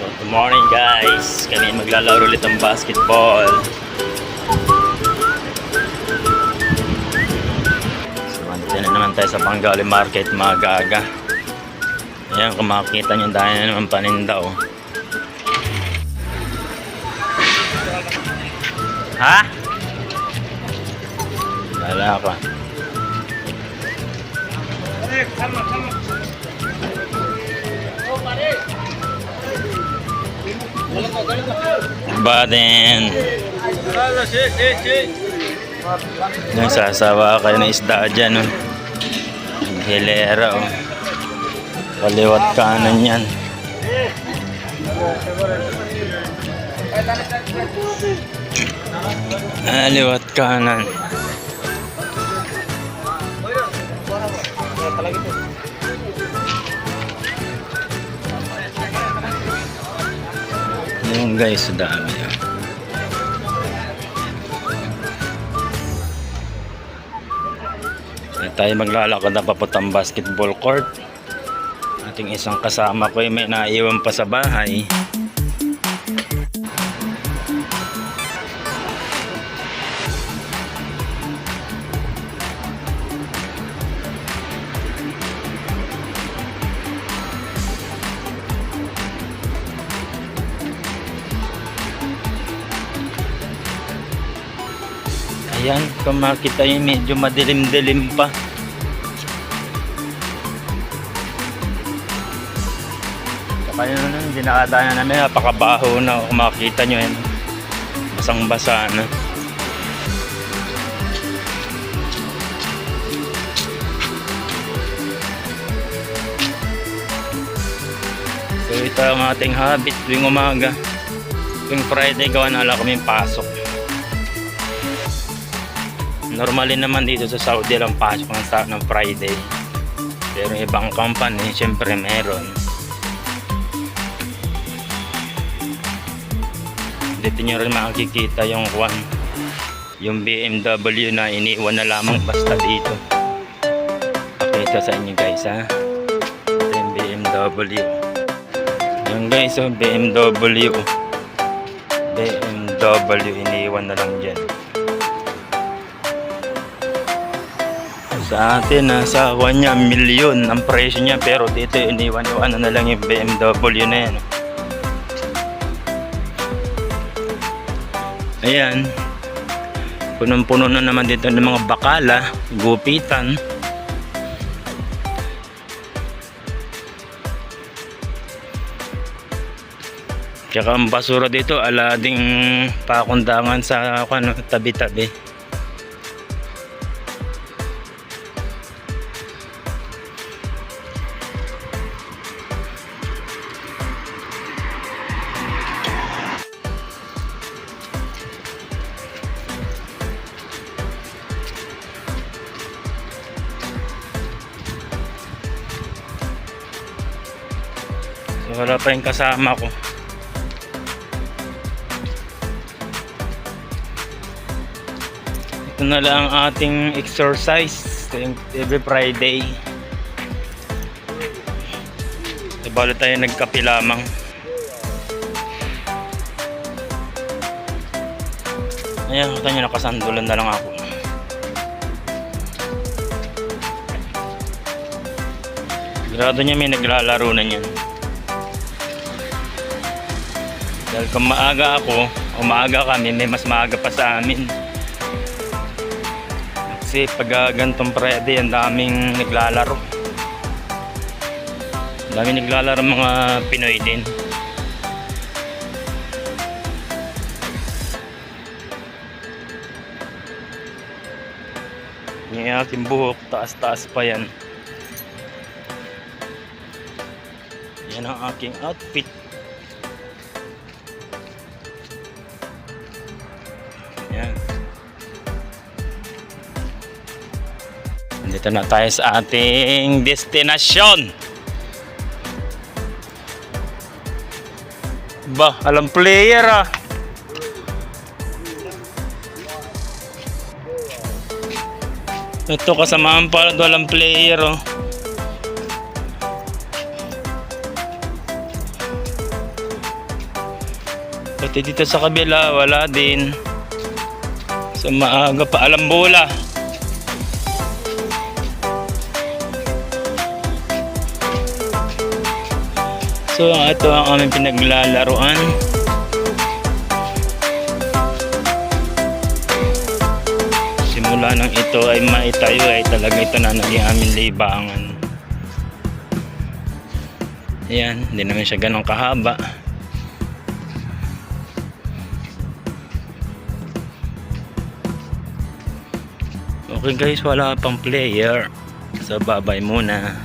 So, good morning guys. Kami maglalaro ulit ng basketball. So, andito na naman tayo sa Bangali Market magaga. Ayan, kung makikita nyo dahil na naman paninda oh. Ha? Wala pa. Baden. Yung sasawa kayo ng isda dyan oh. Hilera oh. Kaliwat kanan yan. Liwat kanan. Yung guys, dami yan. Tayo maglalakad na papuntang basketball court. Ating isang kasama ko ay may naiwan pa sa bahay. Ayan, kung makita yun, medyo madilim-dilim pa. Saka yun, hindi nakadaan namin, napakabaho na. Kung makita nyo yun, basang-basa na. So ito ang ating habit tuwing umaga. Tuwing Friday, gawa na ala kami pasok. Normally naman dito sa Saudi lang pasok ng Friday. Pero ibang company, syempre meron. Dito nyo rin makikita yung yung BMW na iniwan na lamang basta dito. Pakita sa inyo guys ha. Ito yung BMW. Yung guys yung BMW iniwan na lang dyan. Sa atin, nasa niya, milyon ang presyo niya, pero dito iniwan-iwan na lang yung BMW na yan. Ayan, punong-puno na naman dito ng mga bakala, gupitan. Tsaka ang basura dito, alading pakundangan sa tabi-tabi. Wala pa yung kasama ko. Ito na lang ang ating exercise every Friday. Balo tayo nagkape lamang. Ayan, kita nyo, nakasandulan na lang ako. Grado niya may naglalaro na niyan. Dahil kung maaga ako, o maaga kami, may mas maaga pa sa amin. Kasi pag gantong Friday, ang daming naglalaro. Ang daming naglalaro mga Pinoy din. Yung aking buhok, taas-taas pa yan. Yan ang aking outfit. Yan. Nandito na tayo sa ating destinasyon. Ba, alam player ah. Ito kasamaan pala, walang player oh. Pati dito sa kabila, wala din. So maaga pa, alam bola. So ito ang aming pinaglalaruan. Simula nang ito ay maitayo ay talaga ito na naging aming libangan. Ayan, hindi naman siya ganun kahaba. Okay guys, wala pang player. So bye-bye muna.